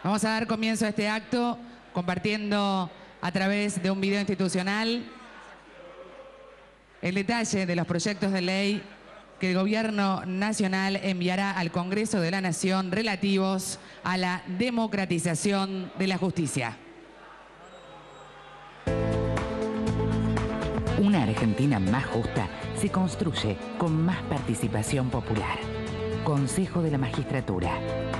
Vamos a dar comienzo a este acto compartiendo a través de un video institucional el detalle de los proyectos de ley que el Gobierno Nacional enviará al Congreso de la Nación relativos a la democratización de la justicia. Una Argentina más justa se construye con más participación popular. Consejo de la Magistratura.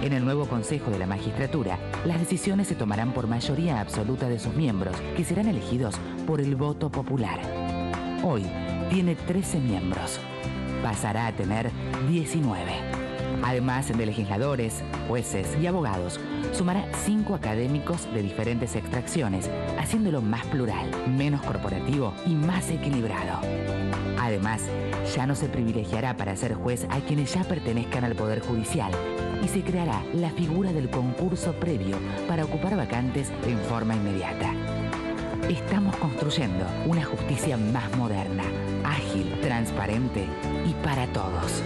En el nuevo Consejo de la Magistratura, las decisiones se tomarán por mayoría absoluta de sus miembros, que serán elegidos por el voto popular. Hoy tiene 13 miembros. Pasará a tener 19. Además de legisladores, jueces y abogados, sumará 5 académicos de diferentes extracciones, haciéndolo más plural, menos corporativo y más equilibrado. Además, ya no se privilegiará para ser juez a quienes ya pertenezcan al Poder Judicial y se creará la figura del concurso previo para ocupar vacantes en forma inmediata. Estamos construyendo una justicia más moderna, ágil, transparente y para todos.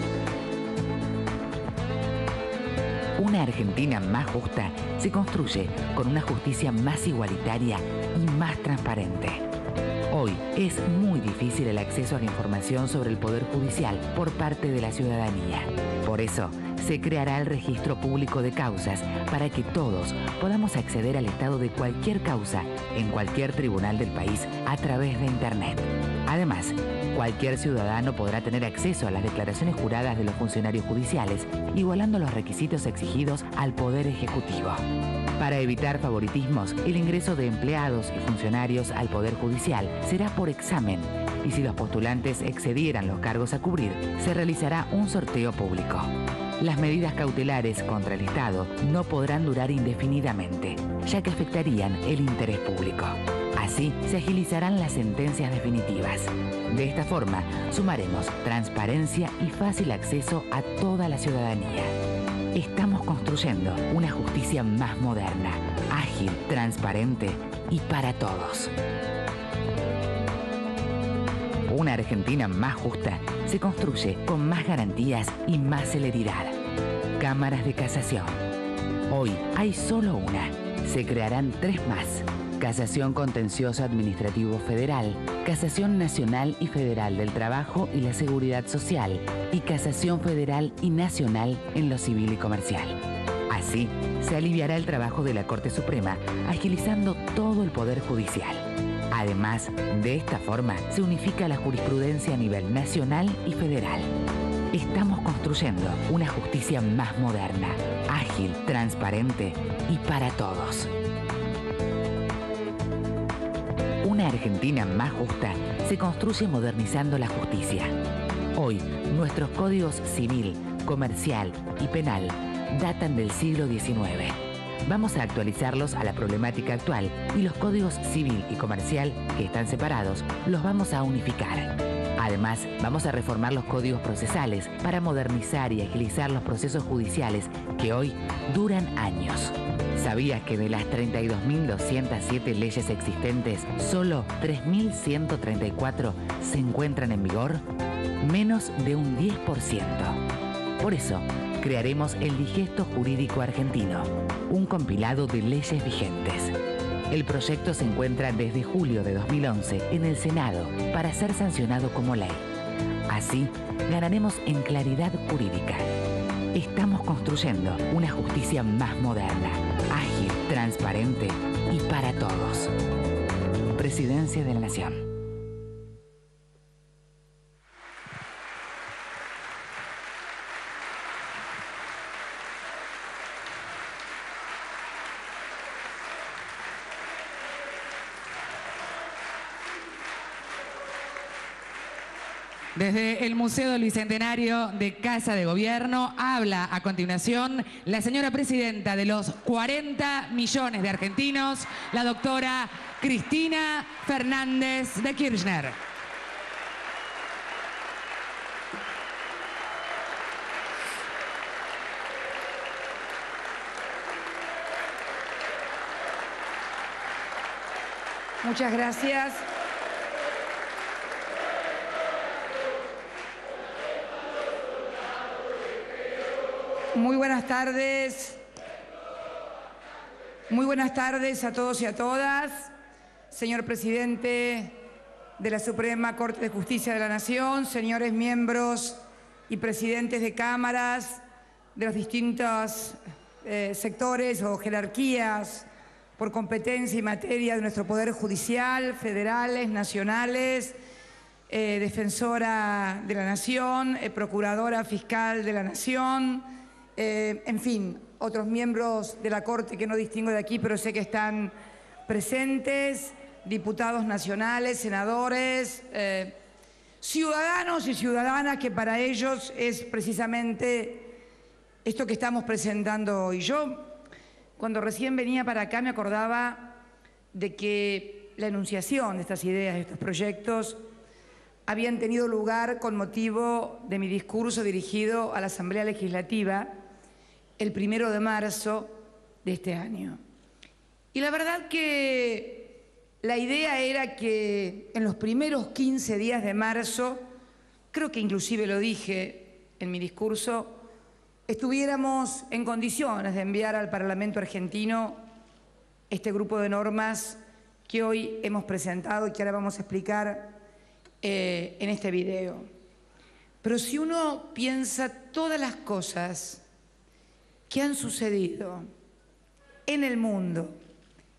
Una Argentina más justa se construye con una justicia más igualitaria y más transparente. Hoy es muy difícil el acceso a la información sobre el Poder Judicial por parte de la ciudadanía. Por eso, se creará el registro público de causas para que todos podamos acceder al estado de cualquier causa en cualquier tribunal del país a través de Internet. Además, cualquier ciudadano podrá tener acceso a las declaraciones juradas de los funcionarios judiciales, igualando los requisitos exigidos al Poder Ejecutivo. Para evitar favoritismos, el ingreso de empleados y funcionarios al Poder Judicial será por examen, y si los postulantes excedieran los cargos a cubrir, se realizará un sorteo público. Las medidas cautelares contra el Estado no podrán durar indefinidamente, ya que afectarían el interés público. Así se agilizarán las sentencias definitivas. De esta forma, sumaremos transparencia y fácil acceso a toda la ciudadanía. Estamos construyendo una justicia más moderna, ágil, transparente y para todos. Una Argentina más justa se construye con más garantías y más celeridad. Cámaras de casación. Hoy hay solo una. Se crearán 3 más. Casación Contencioso Administrativo Federal, Casación Nacional y Federal del Trabajo y la Seguridad Social y Casación Federal y Nacional en lo civil y comercial. Así, se aliviará el trabajo de la Corte Suprema, agilizando todo el Poder Judicial. Además, de esta forma, se unifica la jurisprudencia a nivel nacional y federal. Estamos construyendo una justicia más moderna, ágil, transparente y para todos. Una Argentina más justa se construye modernizando la justicia. Hoy, nuestros códigos civil, comercial y penal datan del siglo XIX. Vamos a actualizarlos a la problemática actual y los códigos civil y comercial, que están separados, los vamos a unificar. Además, vamos a reformar los códigos procesales para modernizar y agilizar los procesos judiciales que hoy duran años. ¿Sabías que de las 32.207 leyes existentes, solo 3.134 se encuentran en vigor? Menos de un 10%. Por eso, crearemos el Digesto Jurídico Argentino, un compilado de leyes vigentes. El proyecto se encuentra desde julio de 2011 en el Senado para ser sancionado como ley. Así, ganaremos en claridad jurídica. Estamos construyendo una justicia más moderna, ágil, transparente y para todos. Presidencia de la Nación. Desde el Museo del Bicentenario de Casa de Gobierno habla a continuación la señora presidenta de los 40 millones de argentinos, la doctora Cristina Fernández de Kirchner. Muchas gracias. Muy buenas tardes. Muy buenas tardes a todos y a todas. Señor presidente de la Suprema Corte de Justicia de la Nación, señores miembros y presidentes de cámaras de los distintos sectores o jerarquías por competencia y materia de nuestro Poder Judicial, federales, nacionales, defensora de la Nación, procuradora fiscal de la Nación, en fin, otros miembros de la Corte que no distingo de aquí, pero sé que están presentes, diputados nacionales, senadores, ciudadanos y ciudadanas, que para ellos es precisamente esto que estamos presentando hoy. Yo, cuando recién venía para acá, me acordaba de que la enunciación de estas ideas, de estos proyectos, habían tenido lugar con motivo de mi discurso dirigido a la Asamblea Legislativa el 1 de marzo de este año. Y la verdad que la idea era que en los primeros 15 días de marzo, creo que inclusive lo dije en mi discurso, estuviéramos en condiciones de enviar al Parlamento argentino este grupo de normas que hoy hemos presentado y que ahora vamos a explicar en este video. Pero si uno piensa todas las cosas que han sucedido en el mundo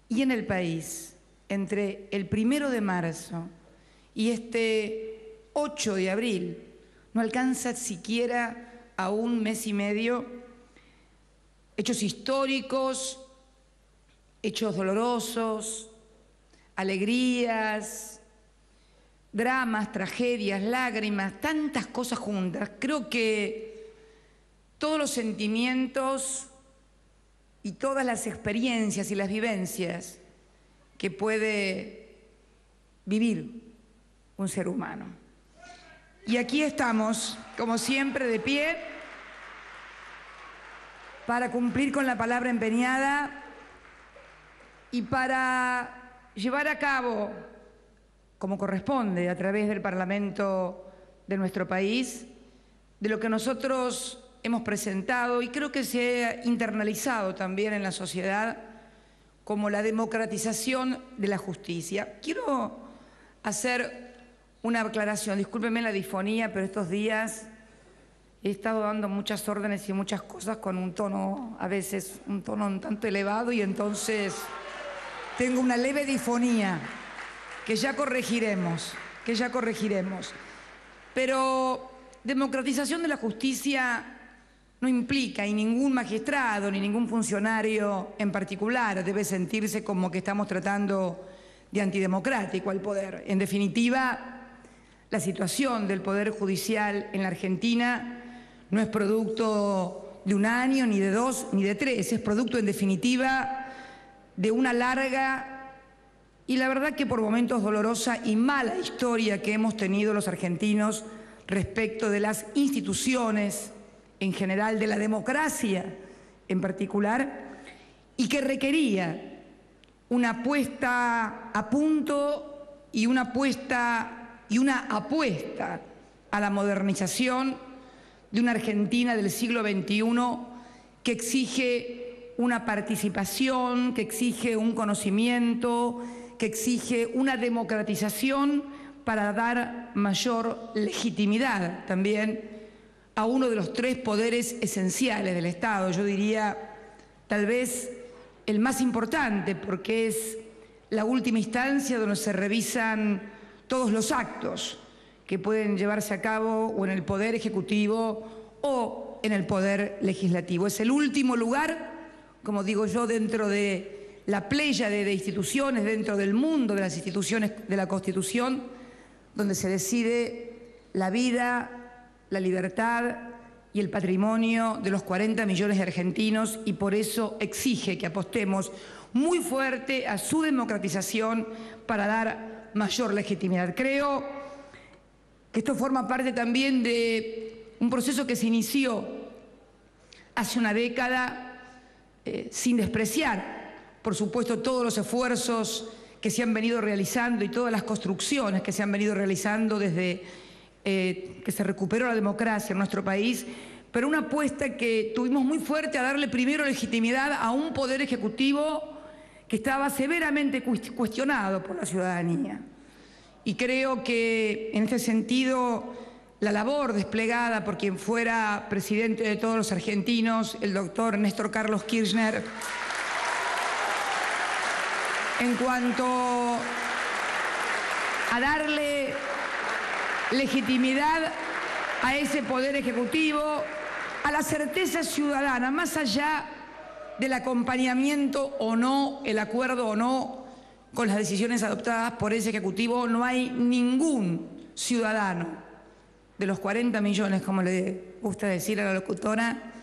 y en el país entre el 1 de marzo y este 8 de abril, no alcanza siquiera a un mes y medio, hechos históricos, hechos dolorosos, alegrías, dramas, tragedias, lágrimas, tantas cosas juntas. Creo que todos los sentimientos y todas las experiencias y las vivencias que puede vivir un ser humano. Y aquí estamos, como siempre, de pie para cumplir con la palabra empeñada y para llevar a cabo, como corresponde, a través del Parlamento de nuestro país, de lo que nosotros hemos presentado y creo que se ha internalizado también en la sociedad como la democratización de la justicia. Quiero hacer una aclaración, discúlpenme la disfonía, pero estos días he estado dando muchas órdenes y muchas cosas con un tono, a veces un tono un tanto elevado, y entonces tengo una leve disfonía que ya corregiremos, Pero democratización de la justicia no implica, y ningún magistrado ni ningún funcionario en particular debe sentirse como que estamos tratando de antidemocrático al poder. En definitiva, la situación del Poder Judicial en la Argentina no es producto de un año, ni de 2, ni de 3, es producto, en definitiva, de una larga y la verdad que por momentos dolorosa y mala historia que hemos tenido los argentinos respecto de las instituciones en general, de la democracia en particular, y que requería una puesta a punto y una apuesta a la modernización de una Argentina del siglo XXI que exige una participación, que exige un conocimiento, que exige una democratización para dar mayor legitimidad también a uno de los 3 poderes esenciales del Estado. Yo diría, tal vez, el más importante, porque es la última instancia donde se revisan todos los actos que pueden llevarse a cabo o en el Poder Ejecutivo o en el Poder Legislativo. Es el último lugar, como digo yo, dentro de la pléyade de instituciones, dentro del mundo de las instituciones de la Constitución, donde se decide la vida, la libertad y el patrimonio de los 40 millones de argentinos, y por eso exige que apostemos muy fuerte a su democratización para dar mayor legitimidad. Creo que esto forma parte también de un proceso que se inició hace una década, sin despreciar, por supuesto, todos los esfuerzos que se han venido realizando y todas las construcciones que se han venido realizando desde que se recuperó la democracia en nuestro país, pero una apuesta que tuvimos muy fuerte a darle primero legitimidad a un poder ejecutivo que estaba severamente cuestionado por la ciudadanía. Y creo que en este sentido la labor desplegada por quien fuera presidente de todos los argentinos, el doctor Néstor Carlos Kirchner, en cuanto a darle legitimidad a ese poder ejecutivo, a la certeza ciudadana, más allá del acompañamiento o no, el acuerdo o no con las decisiones adoptadas por ese Ejecutivo, no hay ningún ciudadano de los 40 millones, como le gusta decir a la locutora,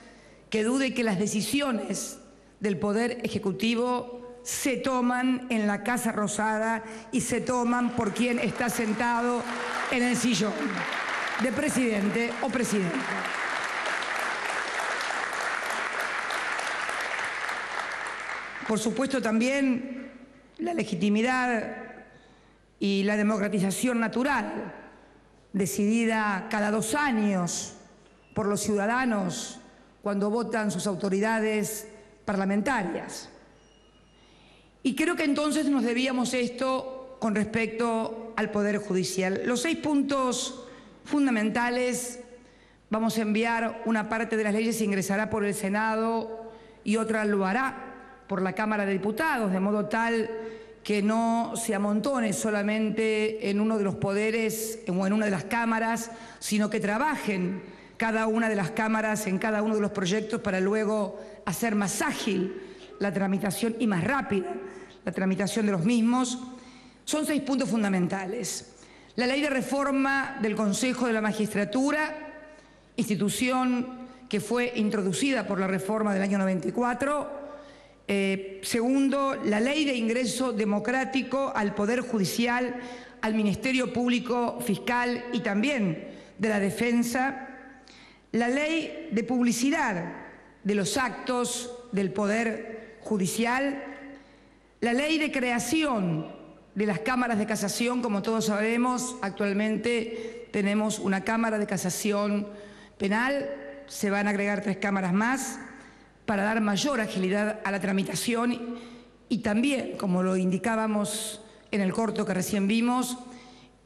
que dude que las decisiones del Poder Ejecutivo se toman en la Casa Rosada y se toman por quien está sentado en el sillón de presidente o presidenta. Por supuesto, también la legitimidad y la democratización natural, decidida cada 2 años por los ciudadanos cuando votan sus autoridades parlamentarias. Y creo que entonces nos debíamos esto con respecto al Poder Judicial. Los 6 puntos fundamentales, vamos a enviar una parte de las leyes, se ingresará por el Senado y otra lo hará por la Cámara de Diputados, de modo tal que no se amontone solamente en uno de los poderes o en una de las cámaras, sino que trabajen cada una de las cámaras en cada uno de los proyectos para luego hacer más ágil la tramitación y más rápida la tramitación de los mismos. Son 6 puntos fundamentales. La ley de reforma del Consejo de la Magistratura, institución que fue introducida por la reforma del año 94. Segundo, la ley de ingreso democrático al Poder Judicial, al Ministerio Público Fiscal y también de la Defensa. La ley de publicidad de los actos del Poder Judicial. La ley de creación de las cámaras de casación, como todos sabemos, actualmente tenemos una Cámara de Casación Penal, se van a agregar 3 cámaras más para dar mayor agilidad a la tramitación y también, como lo indicábamos en el corto que recién vimos,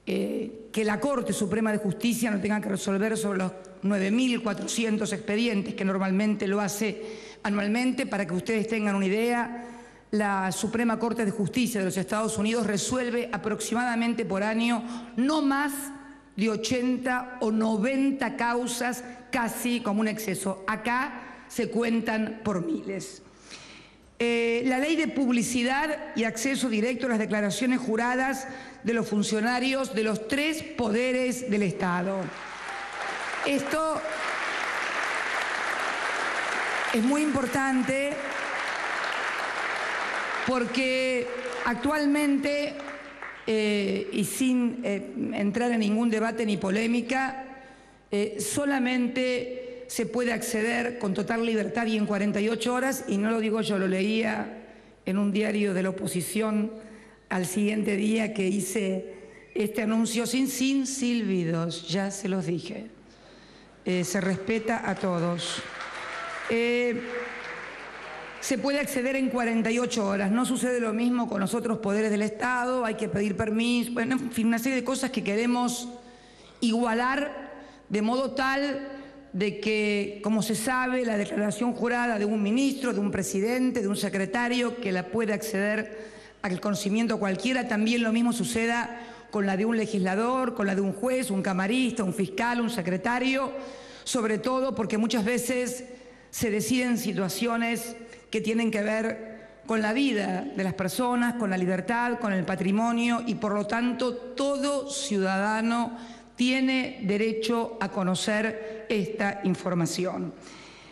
que la Corte Suprema de Justicia no tenga que resolver sobre los 9.400 expedientes que normalmente lo hace anualmente. Para que ustedes tengan una idea, la Suprema Corte de Justicia de los Estados Unidos resuelve aproximadamente por año no más de 80 o 90 causas, casi como un exceso. Acá se cuentan por miles. La ley de publicidad y acceso directo a las declaraciones juradas de los funcionarios de los 3 poderes del Estado. Esto es muy importante porque actualmente, y sin entrar en ningún debate ni polémica, solamente se puede acceder con total libertad y en 48 horas, y no lo digo yo, lo leía en un diario de la oposición al siguiente día que hice este anuncio, sin silbidos, ya se los dije. Se respeta a todos. Se puede acceder en 48 horas, no sucede lo mismo con los otros poderes del Estado, hay que pedir permiso, bueno, en fin, una serie de cosas que queremos igualar de modo tal de que, como se sabe, la declaración jurada de un ministro, de un presidente, de un secretario, que la puede acceder al conocimiento cualquiera, también lo mismo suceda con la de un legislador, con la de un juez, un camarista, un fiscal, un secretario, sobre todo porque muchas veces se deciden situaciones que tienen que ver con la vida de las personas, con la libertad, con el patrimonio, y por lo tanto todo ciudadano tiene derecho a conocer esta información.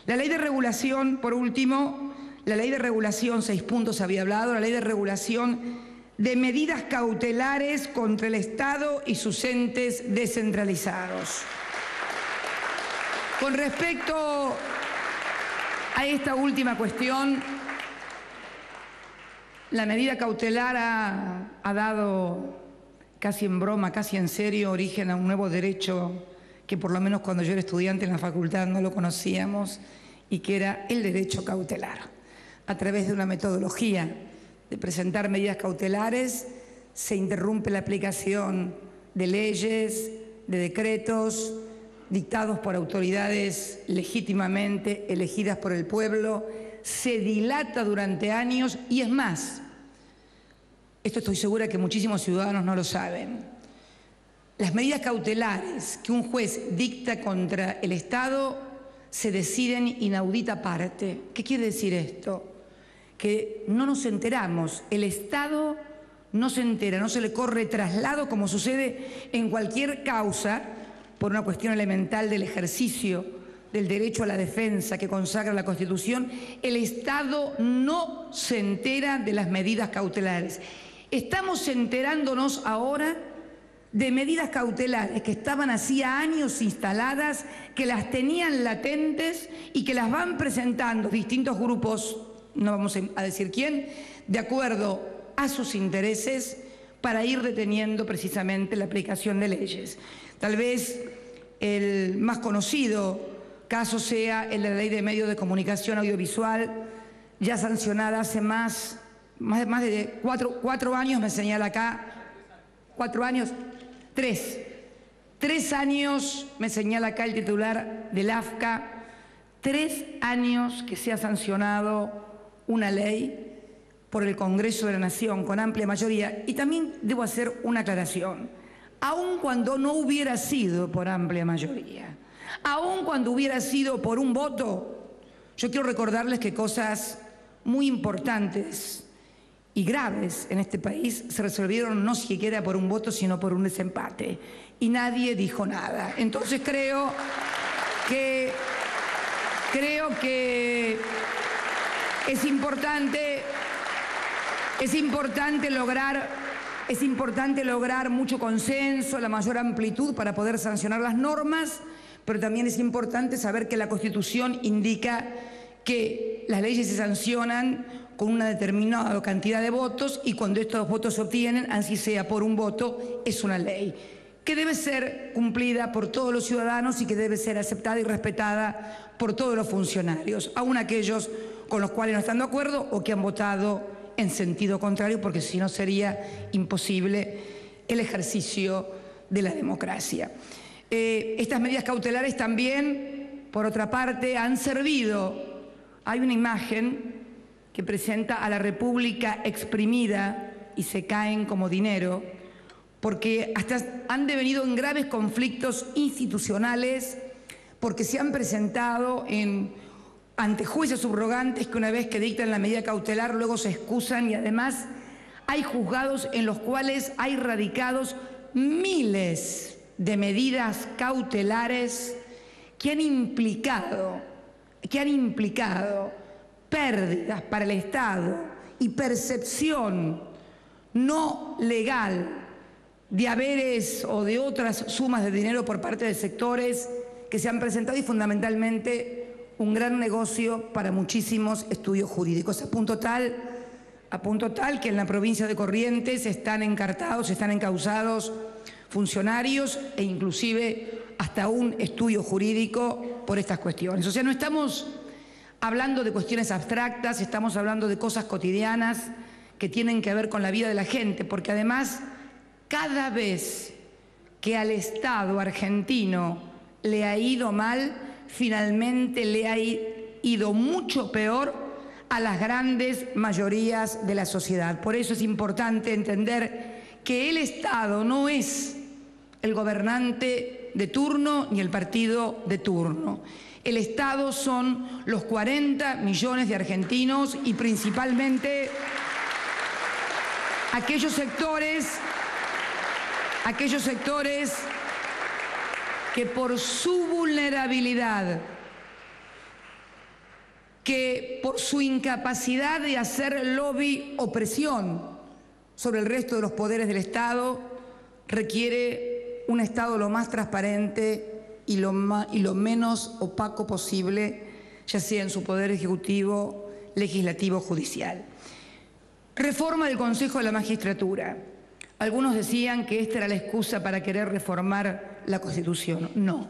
La ley de regulación, por último, la ley de regulación, 6 puntos había hablado, la ley de regulación de medidas cautelares contra el Estado y sus entes descentralizados. Con respecto a esta última cuestión, la medida cautelar ha dado, casi en broma, casi en serio, origen a un nuevo derecho que por lo menos cuando yo era estudiante en la facultad no lo conocíamos, y que era el derecho cautelar, a través de una metodología de presentar medidas cautelares, se interrumpe la aplicación de leyes, de decretos dictados por autoridades legítimamente elegidas por el pueblo, se dilata durante años y es más, esto estoy segura que muchísimos ciudadanos no lo saben, las medidas cautelares que un juez dicta contra el Estado se deciden inaudita parte. ¿Qué quiere decir esto? Que no nos enteramos, el Estado no se entera, no se le corre traslado como sucede en cualquier causa por una cuestión elemental del ejercicio del derecho a la defensa que consagra la Constitución. El Estado no se entera de las medidas cautelares. Estamos enterándonos ahora de medidas cautelares que estaban hacía años instaladas, que las tenían latentes y que las van presentando distintos grupos, no vamos a decir quién, de acuerdo a sus intereses para ir deteniendo precisamente la aplicación de leyes. Tal vez el más conocido caso sea el de la Ley de Medios de Comunicación Audiovisual, ya sancionada hace más de cuatro años, me señala acá, 4 años, 3 años, me señala acá el titular del AFCA, 3 años que se ha sancionado una ley por el Congreso de la Nación con amplia mayoría. Y también debo hacer una aclaración, aun cuando no hubiera sido por amplia mayoría, aun cuando hubiera sido por un voto, yo quiero recordarles que cosas muy importantes y graves en este país se resolvieron no siquiera por un voto, sino por un desempate. Y nadie dijo nada. Entonces creo que es importante lograr mucho consenso, la mayor amplitud para poder sancionar las normas, pero también es importante saber que la Constitución indica que las leyes se sancionan con una determinada cantidad de votos y cuando estos votos se obtienen, así sea por un voto, es una ley que debe ser cumplida por todos los ciudadanos y que debe ser aceptada y respetada por todos los funcionarios, aun aquellos con los cuales no están de acuerdo o que han votado en sentido contrario, porque si no sería imposible el ejercicio de la democracia. Estas medidas cautelares también, por otra parte, han servido. Hay una imagen que presenta a la República exprimida y se caen como dinero, porque hasta han devenido en graves conflictos institucionales, porque se han presentado ante jueces subrogantes que una vez que dictan la medida cautelar luego se excusan, y además hay juzgados en los cuales hay radicados miles de medidas cautelares que han implicado pérdidas para el Estado y percepción no legal de haberes o de otras sumas de dinero por parte de sectores que se han presentado, y fundamentalmente un gran negocio para muchísimos estudios jurídicos, a punto tal que en la provincia de Corrientes están encausados funcionarios e inclusive hasta un estudio jurídico por estas cuestiones. O sea, no estamos hablando de cuestiones abstractas, estamos hablando de cosas cotidianas que tienen que ver con la vida de la gente, porque además cada vez que al Estado argentino le ha ido mal, finalmente le ha ido mucho peor a las grandes mayorías de la sociedad. Por eso es importante entender que el Estado no es el gobernante de turno ni el partido de turno. El Estado son los 40 millones de argentinos y principalmente aquellos sectores que por su vulnerabilidad, que por su incapacidad de hacer lobby o presión sobre el resto de los poderes del Estado, requiere un Estado lo más transparente y lo menos opaco posible, ya sea en su poder ejecutivo, legislativo o judicial. Reforma del Consejo de la Magistratura. Algunos decían que esta era la excusa para querer reformar la Constitución. No.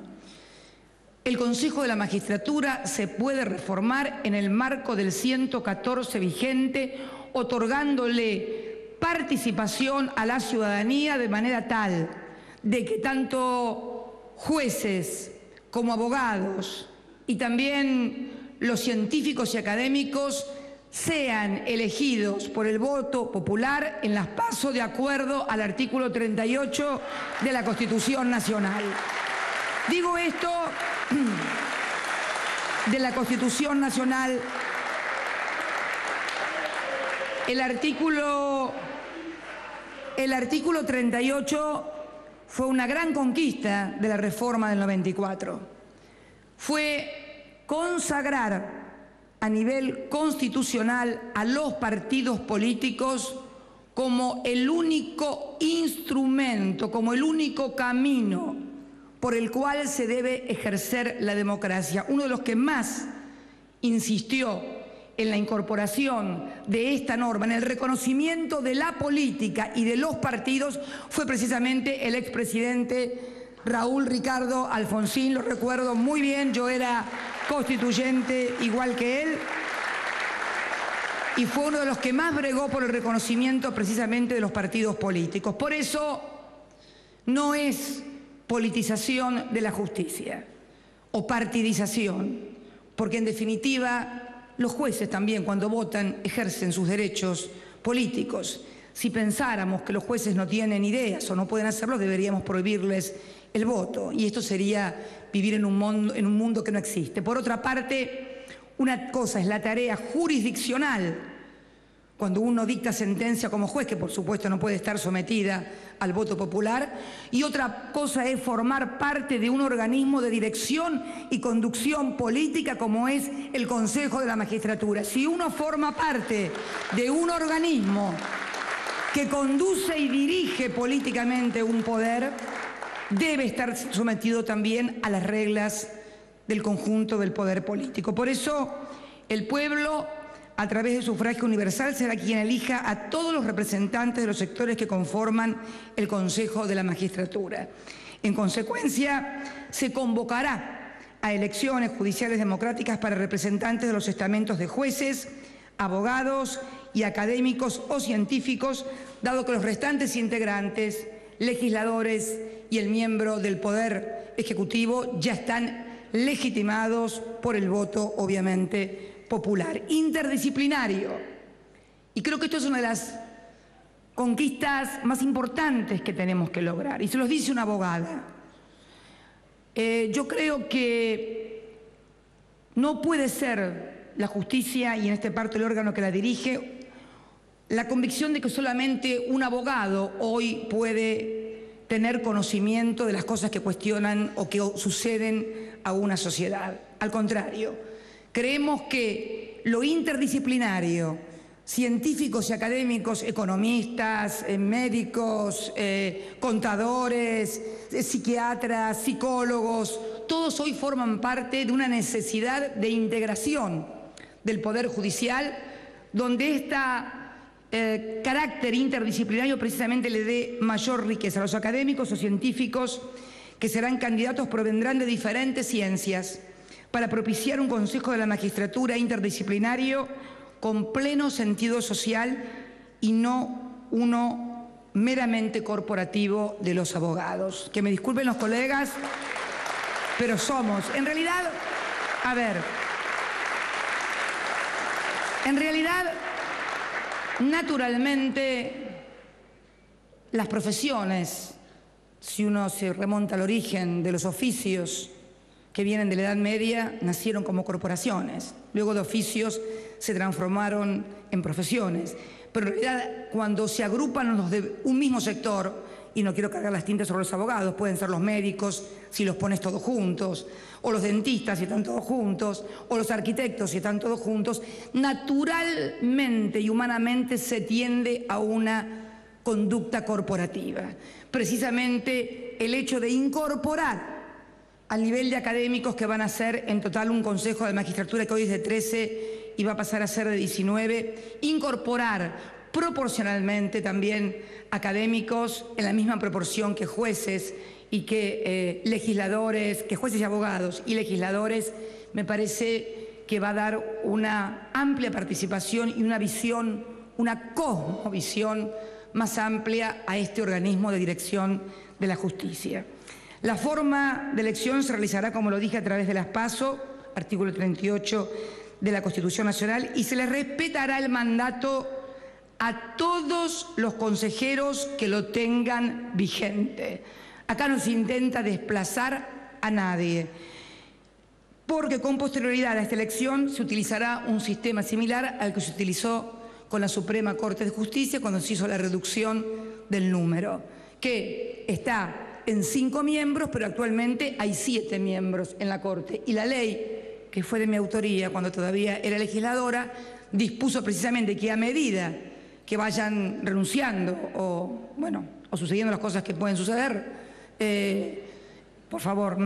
El Consejo de la Magistratura se puede reformar en el marco del 114 vigente, otorgándole participación a la ciudadanía de manera tal de que tanto jueces como abogados y también los científicos y académicos sean elegidos por el voto popular en las PASO de acuerdo al artículo 38 de la Constitución Nacional. Digo esto de la Constitución Nacional. El artículo 38 fue una gran conquista de la reforma del 94. Fue consagrar a nivel constitucional a los partidos políticos como el único instrumento, como el único camino por el cual se debe ejercer la democracia. Uno de los que más insistió en la incorporación de esta norma, en el reconocimiento de la política y de los partidos, fue precisamente el expresidente Raúl Ricardo Alfonsín. Lo recuerdo muy bien, yo era constituyente igual que él, y fue uno de los que más bregó por el reconocimiento precisamente de los partidos políticos. Por eso no es politización de la justicia o partidización, porque en definitiva los jueces también cuando votan ejercen sus derechos políticos. Si pensáramos que los jueces no tienen ideas o no pueden hacerlo, deberíamos prohibirles el voto, y esto sería vivir en un mundo que no existe. Por otra parte, una cosa es la tarea jurisdiccional, cuando uno dicta sentencia como juez, que por supuesto no puede estar sometida al voto popular, y otra cosa es formar parte de un organismo de dirección y conducción política como es el Consejo de la Magistratura. Si uno forma parte de un organismo que conduce y dirige políticamente un poder, debe estar sometido también a las reglas del conjunto del poder político. Por eso, el pueblo, a través de sufragio universal, será quien elija a todos los representantes de los sectores que conforman el Consejo de la Magistratura. En consecuencia, se convocará a elecciones judiciales democráticas para representantes de los estamentos de jueces, abogados y académicos o científicos, dado que los restantes integrantes, legisladores y el miembro del Poder Ejecutivo ya están legitimados por el voto, obviamente, popular. Interdisciplinario. Y creo que esto es una de las conquistas más importantes que tenemos que lograr. Y se los dice una abogada. Yo creo que no puede ser la justicia, y en este parte el órgano que la dirige, la convicción de que solamente un abogado hoy puede tener conocimiento de las cosas que cuestionan o que suceden a una sociedad. Al contrario, creemos que lo interdisciplinario, científicos y académicos, economistas, médicos, contadores, psiquiatras, psicólogos, todos hoy forman parte de una necesidad de integración del Poder Judicial, donde esta carácter interdisciplinario precisamente le dé mayor riqueza. Los académicos o científicos que serán candidatos provendrán de diferentes ciencias para propiciar un Consejo de la Magistratura interdisciplinario con pleno sentido social y no uno meramente corporativo de los abogados. Que me disculpen los colegas, pero somos, en realidad, naturalmente, las profesiones, si uno se remonta al origen de los oficios que vienen de la Edad Media, nacieron como corporaciones. Luego de oficios se transformaron en profesiones. Pero en realidad, cuando se agrupan los de un mismo sector, y no quiero cargar las tintas sobre los abogados, pueden ser los médicos si los pones todos juntos, o los dentistas si están todos juntos, o los arquitectos si están todos juntos, naturalmente y humanamente se tiende a una conducta corporativa. Precisamente el hecho de incorporar al nivel de académicos, que van a ser en total un Consejo de Magistratura que hoy es de 13 y va a pasar a ser de 19, incorporar proporcionalmente también académicos en la misma proporción que jueces y que legisladores, que jueces y abogados y legisladores, me parece que va a dar una amplia participación y una visión, una cosmovisión más amplia a este organismo de dirección de la justicia. La forma de elección se realizará, como lo dije, a través de las PASO, artículo 38 de la Constitución Nacional, y se les respetará el mandato a todos los consejeros que lo tengan vigente. Acá no se intenta desplazar a nadie, porque con posterioridad a esta elección se utilizará un sistema similar al que se utilizó con la Suprema Corte de Justicia cuando se hizo la reducción del número, que está en 5 miembros, pero actualmente hay 7 miembros en la Corte. Y la ley, que fue de mi autoría cuando todavía era legisladora, dispuso precisamente que a medida que vayan renunciando o sucediendo las cosas que pueden suceder, por favor,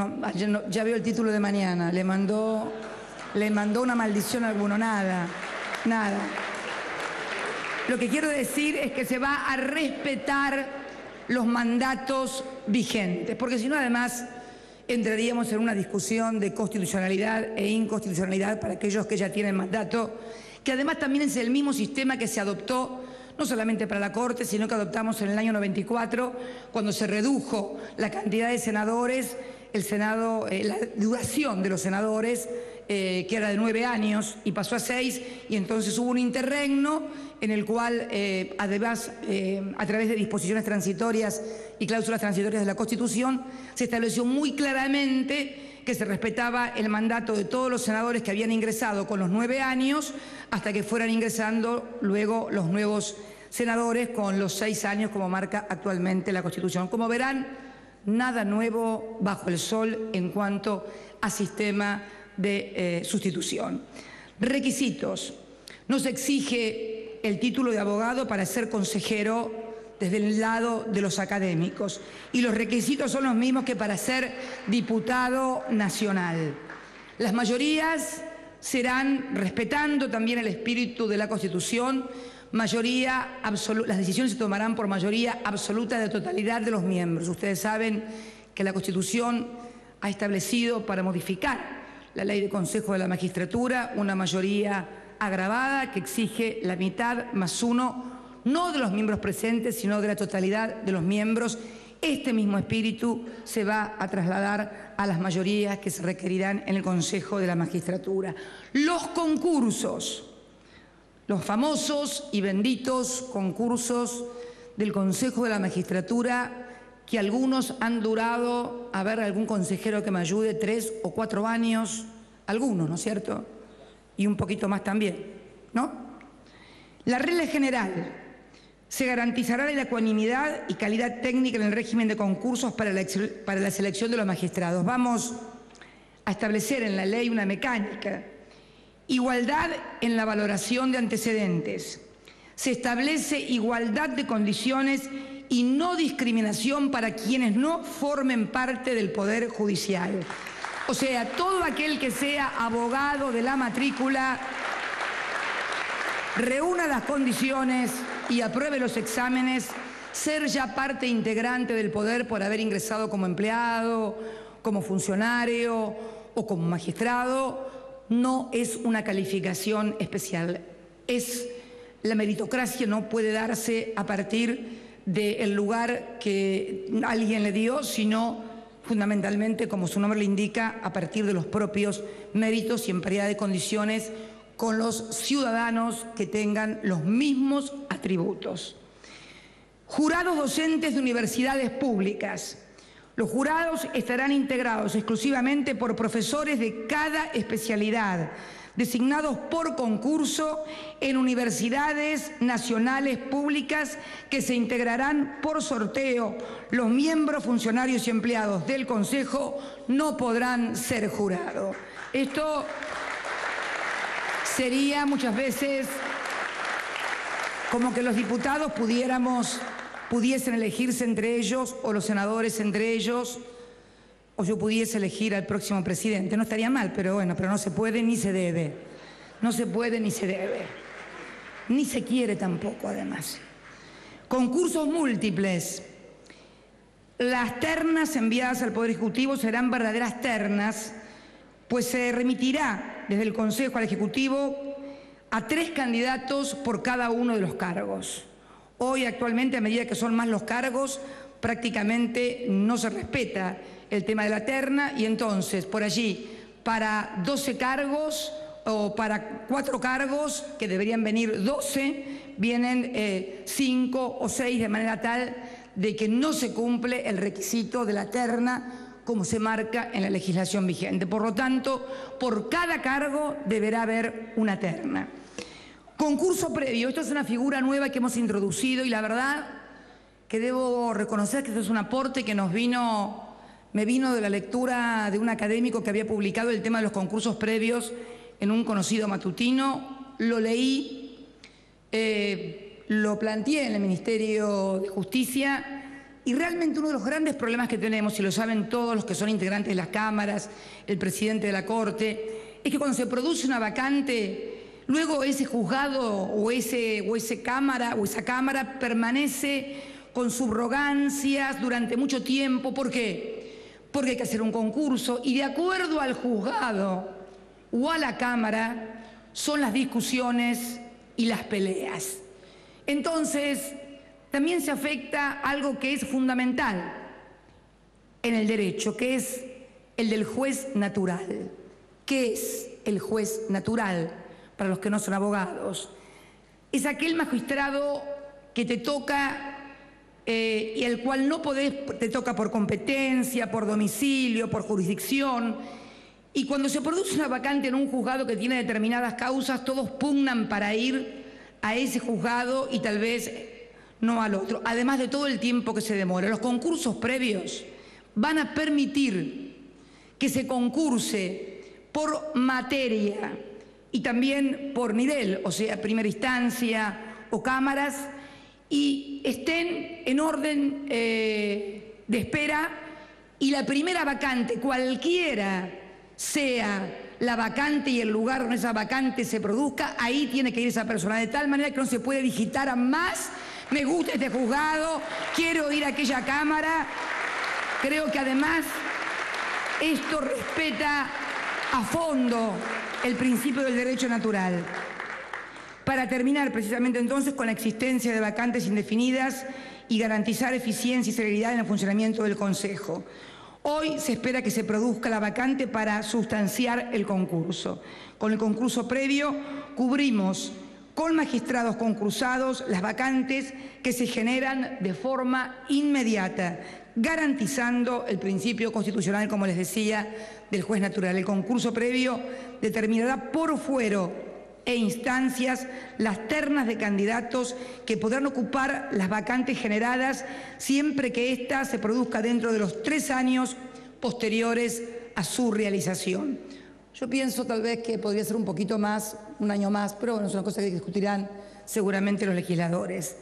ya veo el título de mañana, le mandó una maldición a alguno, nada. Lo que quiero decir es que se va a respetar los mandatos vigentes, porque si no, además, entraríamos en una discusión de constitucionalidad e inconstitucionalidad para aquellos que ya tienen mandato, que además también es el mismo sistema que se adoptó no solamente para la Corte, sino que adoptamos en el año 94, cuando se redujo la cantidad de senadores, el Senado, la duración de los senadores, que era de 9 años y pasó a 6, y entonces hubo un interregno en el cual, además, a través de disposiciones transitorias y cláusulas transitorias de la Constitución, se estableció muy claramente que se respetaba el mandato de todos los senadores que habían ingresado con los 9 años hasta que fueran ingresando luego los nuevos senadores con los 6 años, como marca actualmente la Constitución. Como verán, nada nuevo bajo el sol en cuanto a sistema de sustitución. Requisitos. No se exige el título de abogado para ser consejero desde el lado de los académicos, y los requisitos son los mismos que para ser diputado nacional. Las mayorías serán, respetando también el espíritu de la Constitución, mayoría absoluta. Las decisiones se tomarán por mayoría absoluta de totalidad de los miembros. Ustedes saben que la Constitución ha establecido para modificar la Ley de Consejo de la Magistratura una mayoría agravada que exige la mitad más 1, no de los miembros presentes, sino de la totalidad de los miembros. Este mismo espíritu se va a trasladar a las mayorías que se requerirán en el Consejo de la Magistratura. Los concursos, los famosos y benditos concursos del Consejo de la Magistratura, que algunos han durado, a ver, algún consejero que me ayude, 3 o 4 años, algunos, ¿no es cierto? Y un poquito más también, ¿no? La regla general: se garantizará la ecuanimidad y calidad técnica en el régimen de concursos para la selección de los magistrados. Vamos a establecer en la ley una mecánica. Igualdad en la valoración de antecedentes. Se establece igualdad de condiciones y no discriminación para quienes no formen parte del Poder Judicial. O sea, todo aquel que sea abogado de la matrícula, reúna las condiciones y apruebe los exámenes, ser ya parte integrante del poder por haber ingresado como empleado, como funcionario o como magistrado, no es una calificación especial. La meritocracia no puede darse a partir del lugar que alguien le dio, sino fundamentalmente, como su nombre le indica, a partir de los propios méritos y en paridad de condiciones con los ciudadanos que tengan los mismos atributos. Jurados docentes de universidades públicas. Los jurados estarán integrados exclusivamente por profesores de cada especialidad, designados por concurso en universidades nacionales públicas que se integrarán por sorteo. Los miembros, funcionarios y empleados del Consejo no podrán ser jurados. Esto sería muchas veces como que los diputados pudiesen elegirse entre ellos, o los senadores entre ellos, o yo pudiese elegir al próximo presidente. No estaría mal, pero bueno, pero no se puede ni se debe. No se puede ni se debe. Ni se quiere tampoco, además. Concursos múltiples. Las ternas enviadas al Poder Ejecutivo serán verdaderas ternas, pues se remitirá desde el Consejo al Ejecutivo a 3 candidatos por cada uno de los cargos. Hoy, actualmente, a medida que son más los cargos, prácticamente no se respeta el tema de la terna y entonces, por allí, para 12 cargos o para 4 cargos, que deberían venir 12, vienen 5 o 6 de manera tal de que no se cumple el requisito de la terna como se marca en la legislación vigente. Por lo tanto, por cada cargo deberá haber una terna. Concurso previo. Esto es una figura nueva que hemos introducido y la verdad que debo reconocer que esto es un aporte que me vino de la lectura de un académico que había publicado el tema de los concursos previos en un conocido matutino. Lo leí, lo planteé en el Ministerio de Justicia y realmente uno de los grandes problemas que tenemos, y lo saben todos los que son integrantes de las cámaras, el presidente de la Corte, es que cuando se produce una vacante, luego ese juzgado o esa cámara permanece con subrogancias durante mucho tiempo. ¿Por qué? Porque hay que hacer un concurso y de acuerdo al juzgado o a la cámara son las discusiones y las peleas. Entonces, también se afecta algo que es fundamental en el derecho, que es el del juez natural. ¿Qué es el juez natural? Para los que no son abogados, es aquel magistrado que te toca y el cual no te toca por competencia, por domicilio, por jurisdicción. Y cuando se produce una vacante en un juzgado que tiene determinadas causas, todos pugnan para ir a ese juzgado y tal vez no al otro, además de todo el tiempo que se demora. Los concursos previos van a permitir que se concurse por materia y también por nivel, o sea, primera instancia o cámaras, y estén en orden de espera, y la primera vacante, cualquiera sea la vacante y el lugar donde esa vacante se produzca, ahí tiene que ir esa persona, de tal manera que no se puede digitar a más: me gusta este juzgado, quiero ir a aquella cámara. Creo que además esto respeta a fondo el principio del derecho natural. Para terminar precisamente entonces con la existencia de vacantes indefinidas y garantizar eficiencia y celeridad en el funcionamiento del Consejo. Hoy se espera que se produzca la vacante para sustanciar el concurso. Con el concurso previo cubrimos con magistrados concursados las vacantes que se generan de forma inmediata, garantizando el principio constitucional, como les decía, del juez natural. El concurso previo determinará por fuero e instancias las ternas de candidatos que podrán ocupar las vacantes generadas siempre que ésta se produzca dentro de los 3 años posteriores a su realización. Yo pienso tal vez que podría ser un poquito más, un año más, pero bueno, es una cosa que discutirán seguramente los legisladores.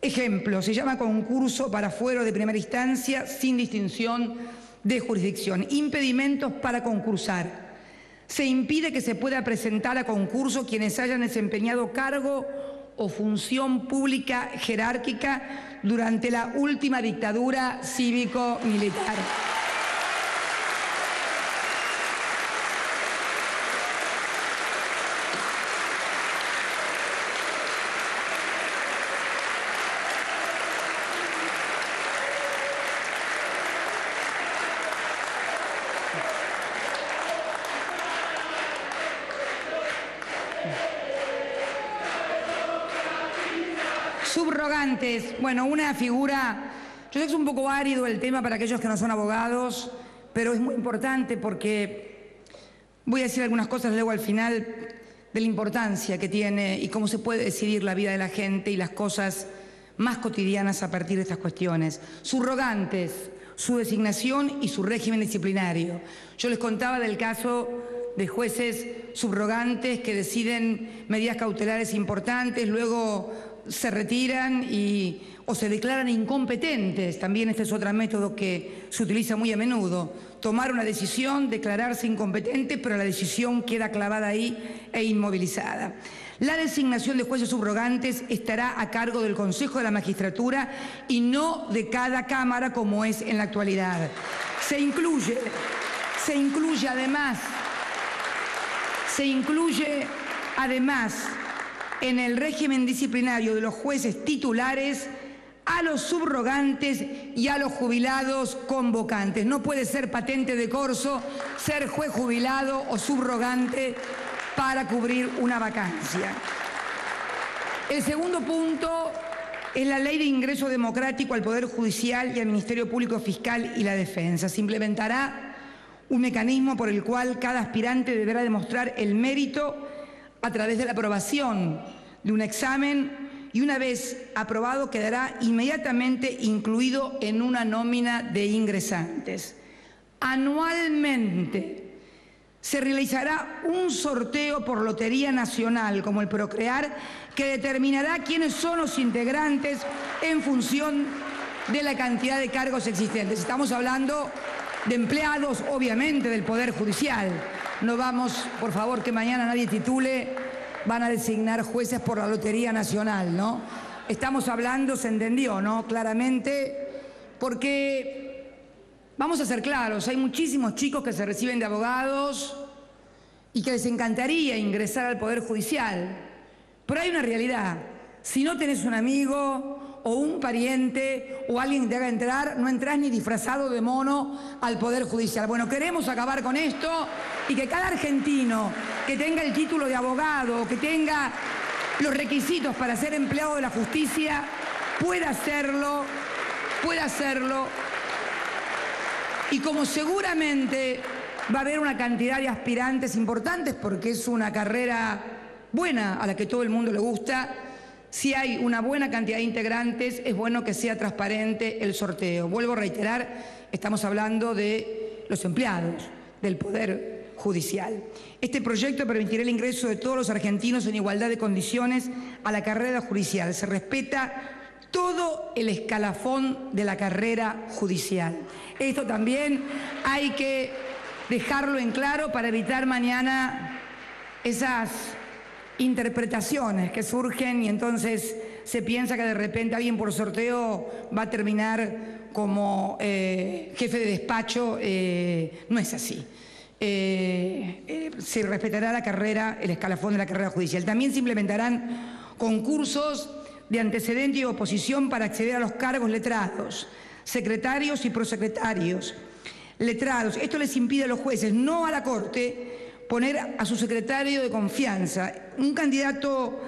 Ejemplo, se llama concurso para fuero de primera instancia sin distinción de jurisdicción. Impedimentos para concursar. Se impide que se pueda presentar a concurso quienes hayan desempeñado cargo o función pública jerárquica durante la última dictadura cívico-militar. Subrogantes, bueno, una figura, yo sé que es un poco árido el tema para aquellos que no son abogados, pero es muy importante porque voy a decir algunas cosas luego al final de la importancia que tiene y cómo se puede decidir la vida de la gente y las cosas más cotidianas a partir de estas cuestiones. Subrogantes, su designación y su régimen disciplinario. Yo les contaba del caso de jueces subrogantes que deciden medidas cautelares importantes, luego se retiran o se declaran incompetentes. También este es otro método que se utiliza muy a menudo. Tomar una decisión, declararse incompetente, pero la decisión queda clavada ahí e inmovilizada. La designación de jueces subrogantes estará a cargo del Consejo de la Magistratura y no de cada Cámara como es en la actualidad. Se incluye además en el régimen disciplinario de los jueces titulares a los subrogantes y a los jubilados convocantes. No puede ser patente de corso ser juez jubilado o subrogante para cubrir una vacancia. El segundo punto es la Ley de Ingreso Democrático al Poder Judicial y al Ministerio Público Fiscal y la Defensa. Se implementará un mecanismo por el cual cada aspirante deberá demostrar el mérito a través de la aprobación de un examen y una vez aprobado quedará inmediatamente incluido en una nómina de ingresantes. Anualmente se realizará un sorteo por Lotería Nacional, como el Procrear, que determinará quiénes son los integrantes en función de la cantidad de cargos existentes. Estamos hablando de empleados, obviamente, del Poder Judicial. No vamos, por favor, que mañana nadie titule, van a designar jueces por la Lotería Nacional, ¿no? Estamos hablando, se entendió, ¿no? Claramente, porque vamos a ser claros, hay muchísimos chicos que se reciben de abogados y que les encantaría ingresar al Poder Judicial. Pero hay una realidad. Si no tenés un amigo o un pariente o alguien que te haga entrar, no entrás ni disfrazado de mono al Poder Judicial. Bueno, queremos acabar con esto y que cada argentino que tenga el título de abogado, que tenga los requisitos para ser empleado de la justicia, pueda hacerlo. Y como seguramente va a haber una cantidad de aspirantes importantes, porque es una carrera buena a la que todo el mundo le gusta, si hay una buena cantidad de integrantes, es bueno que sea transparente el sorteo. Vuelvo a reiterar, estamos hablando de los empleados del Poder Judicial. Este proyecto permitirá el ingreso de todos los argentinos en igualdad de condiciones a la carrera judicial. Se respeta todo el escalafón de la carrera judicial. Esto también hay que dejarlo en claro para evitar mañana esas interpretaciones que surgen y entonces se piensa que de repente alguien por sorteo va a terminar como jefe de despacho. No es así. Se respetará la carrera, el escalafón de la carrera judicial. También se implementarán concursos de antecedente y oposición para acceder a los cargos letrados, secretarios y prosecretarios. Letrados, esto les impide a los jueces, no a la Corte, poner a su secretario de confianza. Un candidato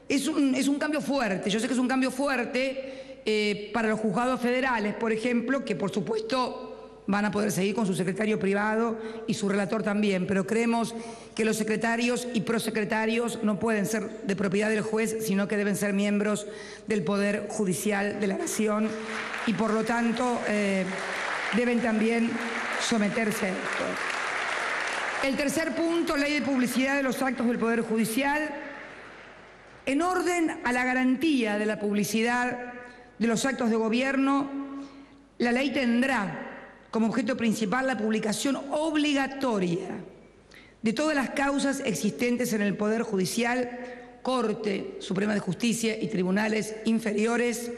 es un cambio fuerte, yo sé que es un cambio fuerte para los juzgados federales, por ejemplo, que por supuesto van a poder seguir con su secretario privado y su relator también, pero creemos que los secretarios y prosecretarios no pueden ser de propiedad del juez, sino que deben ser miembros del Poder Judicial de la Nación y por lo tanto deben también someterse a esto. El tercer punto, ley de publicidad de los actos del Poder Judicial. En orden a la garantía de la publicidad de los actos de gobierno, la ley tendrá como objeto principal la publicación obligatoria de todas las causas existentes en el Poder Judicial, Corte Suprema de Justicia y tribunales inferiores.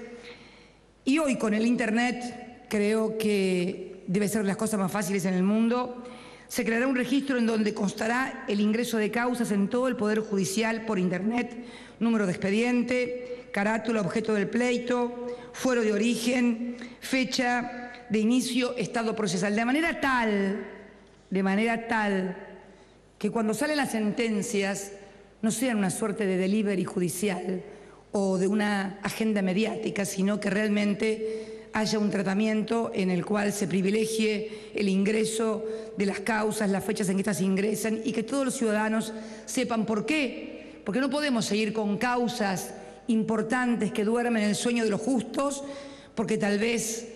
Y hoy con el Internet, creo que debe ser de las cosas más fáciles en el mundo, se creará un registro en donde constará el ingreso de causas en todo el Poder Judicial por Internet, número de expediente, carátula, objeto del pleito, fuero de origen, fecha de inicio, estado procesal, de manera tal que cuando salen las sentencias no sean una suerte de delivery judicial o de una agenda mediática, sino que realmente haya un tratamiento en el cual se privilegie el ingreso de las causas, las fechas en que estas ingresan y que todos los ciudadanos sepan por qué. Porque no podemos seguir con causas importantes que duermen en el sueño de los justos, porque tal vez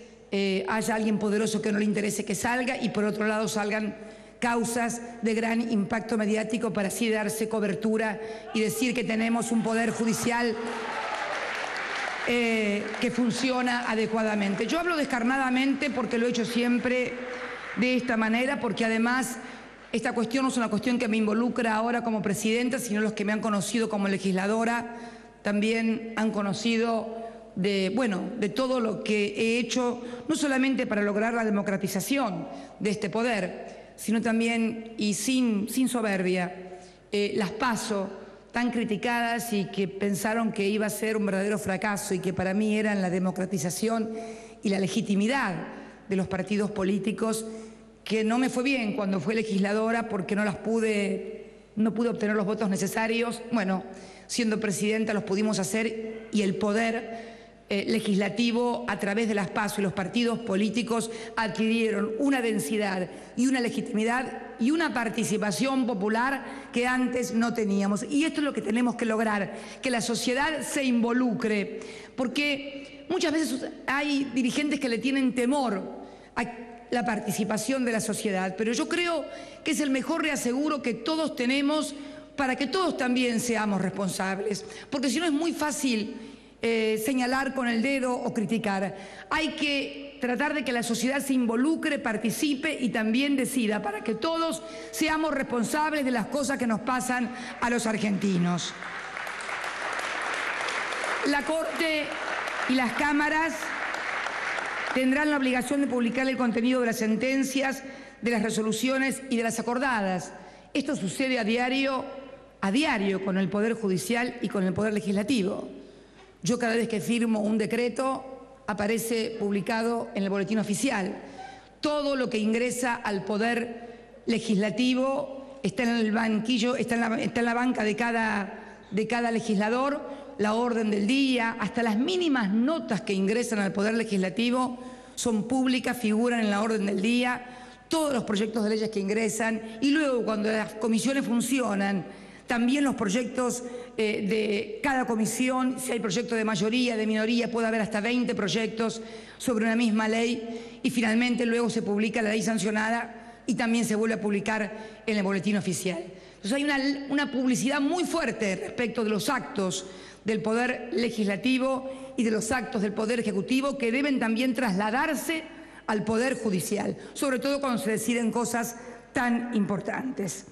haya alguien poderoso que no le interese que salga y por otro lado salgan causas de gran impacto mediático para así darse cobertura y decir que tenemos un Poder Judicial que funciona adecuadamente. Yo hablo descarnadamente porque lo he hecho siempre de esta manera, porque además Esta cuestión no es una cuestión que me involucra ahora como presidenta, sino los que me han conocido como legisladora también han conocido de todo lo que he hecho, no solamente para lograr la democratización de este poder, sino también, y sin soberbia, las PASO tan criticadas y que pensaron que iba a ser un verdadero fracaso y que para mí eran la democratización y la legitimidad de los partidos políticos, que no me fue bien cuando fui legisladora porque no pude obtener los votos necesarios. Bueno, siendo presidenta los pudimos hacer y el poder legislativo a través de las PASO y los partidos políticos adquirieron una densidad y una legitimidad y una participación popular que antes no teníamos. Y esto es lo que tenemos que lograr, que la sociedad se involucre, porque muchas veces hay dirigentes que le tienen temor a la participación de la sociedad, pero yo creo que es el mejor reaseguro que todos tenemos para que todos también seamos responsables, porque si no es muy fácil señalar con el dedo o criticar. Hay que tratar de que la sociedad se involucre, participe y también decida, para que todos seamos responsables de las cosas que nos pasan a los argentinos. La Corte y las cámaras tendrán la obligación de publicar el contenido de las sentencias, de las resoluciones y de las acordadas. Esto sucede a diario con el Poder Judicial y con el Poder Legislativo. Yo cada vez que firmo un decreto aparece publicado en el boletín oficial. Todo lo que ingresa al Poder Legislativo está en el banquillo, está en la banca de cada legislador, la orden del día, hasta las mínimas notas que ingresan al Poder Legislativo son públicas, figuran en la orden del día, todos los proyectos de leyes que ingresan y luego cuando las comisiones funcionan, también los proyectos de cada comisión, si hay proyecto de mayoría, de minoría, puede haber hasta 20 proyectos sobre una misma ley y finalmente luego se publica la ley sancionada y también se vuelve a publicar en el boletín oficial. Entonces hay una publicidad muy fuerte respecto de los actos del Poder Legislativo y de los actos del Poder Ejecutivo que deben también trasladarse al Poder Judicial, sobre todo cuando se deciden cosas tan importantes.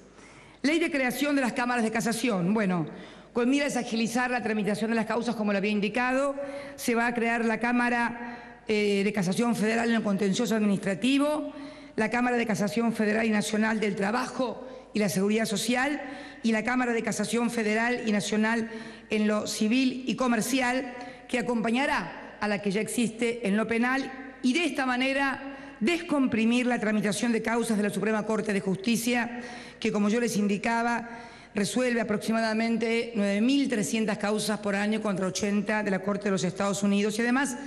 Ley de creación de las cámaras de casación. Bueno, con miras a agilizar la tramitación de las causas, como lo había indicado, se va a crear la Cámara de Casación Federal en el contencioso administrativo, la Cámara de Casación Federal y Nacional del Trabajo y la Seguridad Social y la Cámara de Casación Federal y Nacional en lo civil y comercial, que acompañará a la que ya existe en lo penal y de esta manera descomprimir la tramitación de causas de la Suprema Corte de Justicia, que como yo les indicaba, resuelve aproximadamente 9.300 causas por año contra 80 de la Corte de los Estados Unidos y además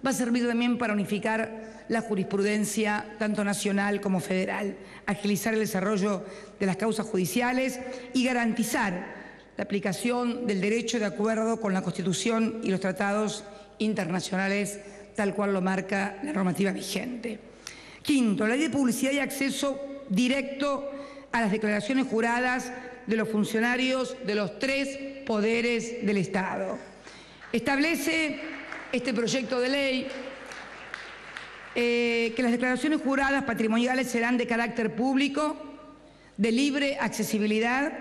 va a servir también para unificar la jurisprudencia tanto nacional como federal, agilizar el desarrollo de las causas judiciales y garantizar la aplicación del derecho de acuerdo con la Constitución y los tratados internacionales tal cual lo marca la normativa vigente. Quinto, la ley de publicidad y acceso directo a las declaraciones juradas de los funcionarios de los 3 poderes del Estado. Establece este proyecto de ley que las declaraciones juradas patrimoniales serán de carácter público, de libre accesibilidad,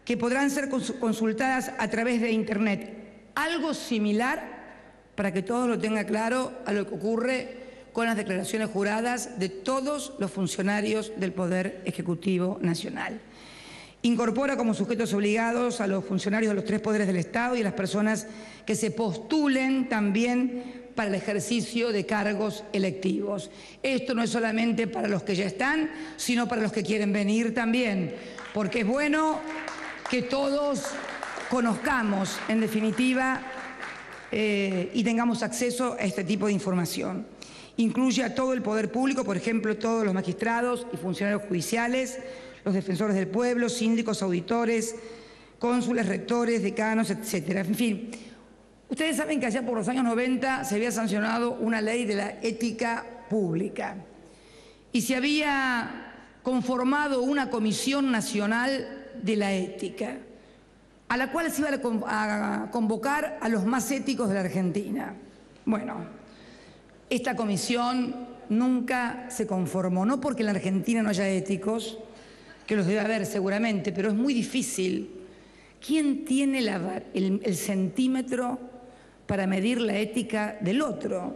que podrán ser consultadas a través de Internet. Algo similar, para que todos lo tengan claro, a lo que ocurre con las declaraciones juradas de todos los funcionarios del Poder Ejecutivo Nacional. Incorpora como sujetos obligados a los funcionarios de los 3 poderes del Estado y a las personas que se postulen también para el ejercicio de cargos electivos. Esto no es solamente para los que ya están, sino para los que quieren venir también, porque es bueno que todos conozcamos, en definitiva, y tengamos acceso a este tipo de información. Incluye a todo el poder público, por ejemplo, todos los magistrados y funcionarios judiciales, los defensores del pueblo, síndicos, auditores, cónsules, rectores, decanos, etcétera. En fin, ustedes saben que allá por los años 90 se había sancionado una ley de la ética pública y se había conformado una Comisión Nacional de la Ética, a la cual se iba a convocar a los más éticos de la Argentina. Bueno, esta comisión nunca se conformó, no porque en la Argentina no haya éticos, que los debe haber seguramente, pero es muy difícil. ¿Quién tiene el centímetro para medir la ética del otro?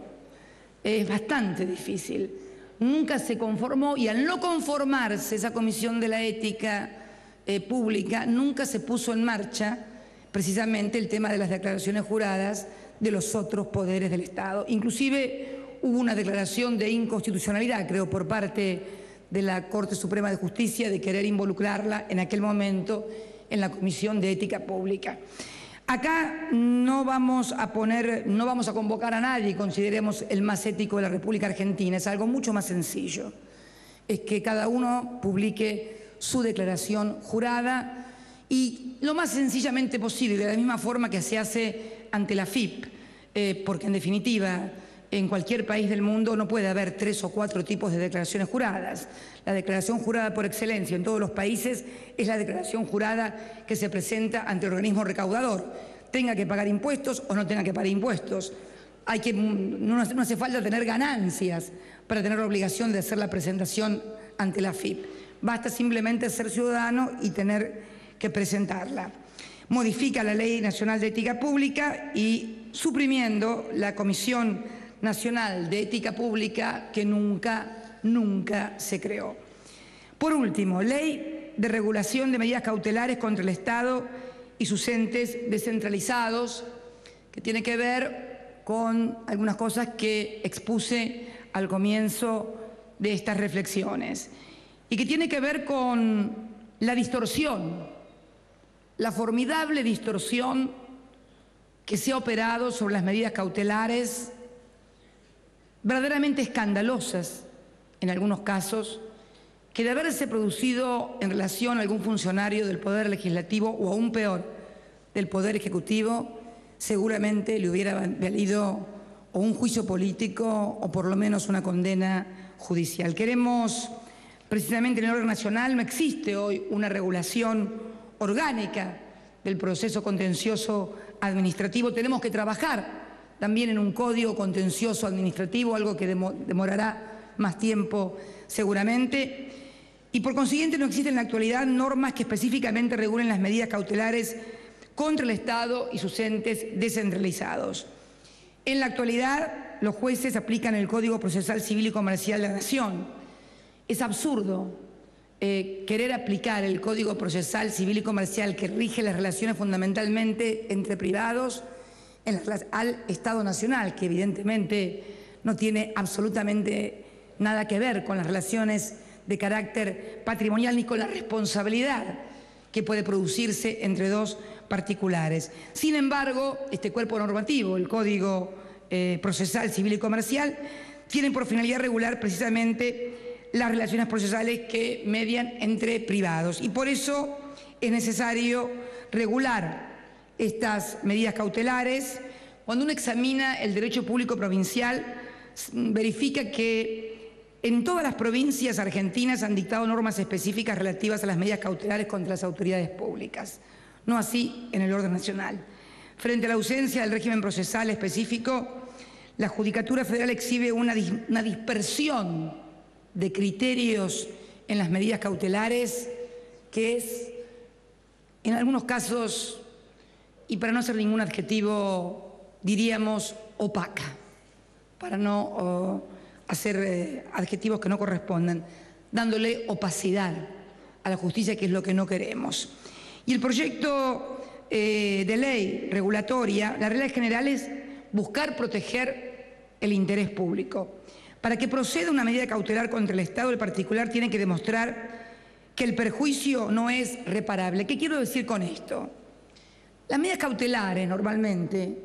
Es bastante difícil. Nunca se conformó, y al no conformarse esa comisión de la ética pública, nunca se puso en marcha precisamente el tema de las declaraciones juradas de los otros poderes del Estado. Inclusive hubo una declaración de inconstitucionalidad, creo, por parte de la Corte Suprema de Justicia de querer involucrarla en aquel momento en la Comisión de Ética Pública. Acá no vamos a convocar a nadie, consideremos el más ético de la República Argentina, es algo mucho más sencillo. Es que cada uno publique su declaración jurada y lo más sencillamente posible, de la misma forma que se hace ante la AFIP, porque en definitiva en cualquier país del mundo no puede haber 3 o 4 tipos de declaraciones juradas. La declaración jurada por excelencia en todos los países es la declaración jurada que se presenta ante el organismo recaudador, tenga que pagar impuestos o no tenga que pagar impuestos. No hace falta tener ganancias para tener la obligación de hacer la presentación ante la AFIP. Basta simplemente ser ciudadano y tener que presentarla. Modifica la Ley Nacional de Ética Pública y suprimiendo la Comisión Nacional de Ética Pública que nunca se creó. Por último, Ley de Regulación de Medidas Cautelares contra el Estado y sus entes descentralizados, que tiene que ver con algunas cosas que expuse al comienzo de estas reflexiones y que tiene que ver con la distorsión, la formidable distorsión que se ha operado sobre las medidas cautelares, verdaderamente escandalosas en algunos casos, que de haberse producido en relación a algún funcionario del Poder Legislativo o aún peor, del Poder Ejecutivo, seguramente le hubiera valido o un juicio político o por lo menos una condena judicial. Queremos, precisamente en el orden nacional, no existe hoy una regulación orgánica del proceso contencioso administrativo. Tenemos que trabajar también en un código contencioso administrativo, algo que demorará más tiempo seguramente. Y por consiguiente no existen en la actualidad normas que específicamente regulen las medidas cautelares contra el Estado y sus entes descentralizados. En la actualidad los jueces aplican el Código Procesal Civil y Comercial de la Nación. Es absurdo querer aplicar el Código Procesal Civil y Comercial que rige las relaciones fundamentalmente entre privados al Estado Nacional, que evidentemente no tiene absolutamente nada que ver con las relaciones de carácter patrimonial ni con la responsabilidad que puede producirse entre dos particulares. Sin embargo, este cuerpo normativo, el Código Procesal Civil y Comercial, tiene por finalidad regular precisamente las relaciones procesales que median entre privados. Y por eso es necesario regular estas medidas cautelares. Cuando uno examina el derecho público provincial, verifica que en todas las provincias argentinas han dictado normas específicas relativas a las medidas cautelares contra las autoridades públicas. No así en el orden nacional. Frente a la ausencia del régimen procesal específico, la Judicatura Federal exhibe una dispersión de criterios en las medidas cautelares que es, en algunos casos, y para no hacer ningún adjetivo, diríamos opaca, para no hacer adjetivos que no correspondan, dándole opacidad a la justicia, que es lo que no queremos. Y el proyecto de ley regulatoria, la regla general es buscar proteger el interés público. Para que proceda una medida cautelar contra el Estado, el particular tiene que demostrar que el perjuicio no es reparable. ¿Qué quiero decir con esto? Las medidas cautelares, normalmente,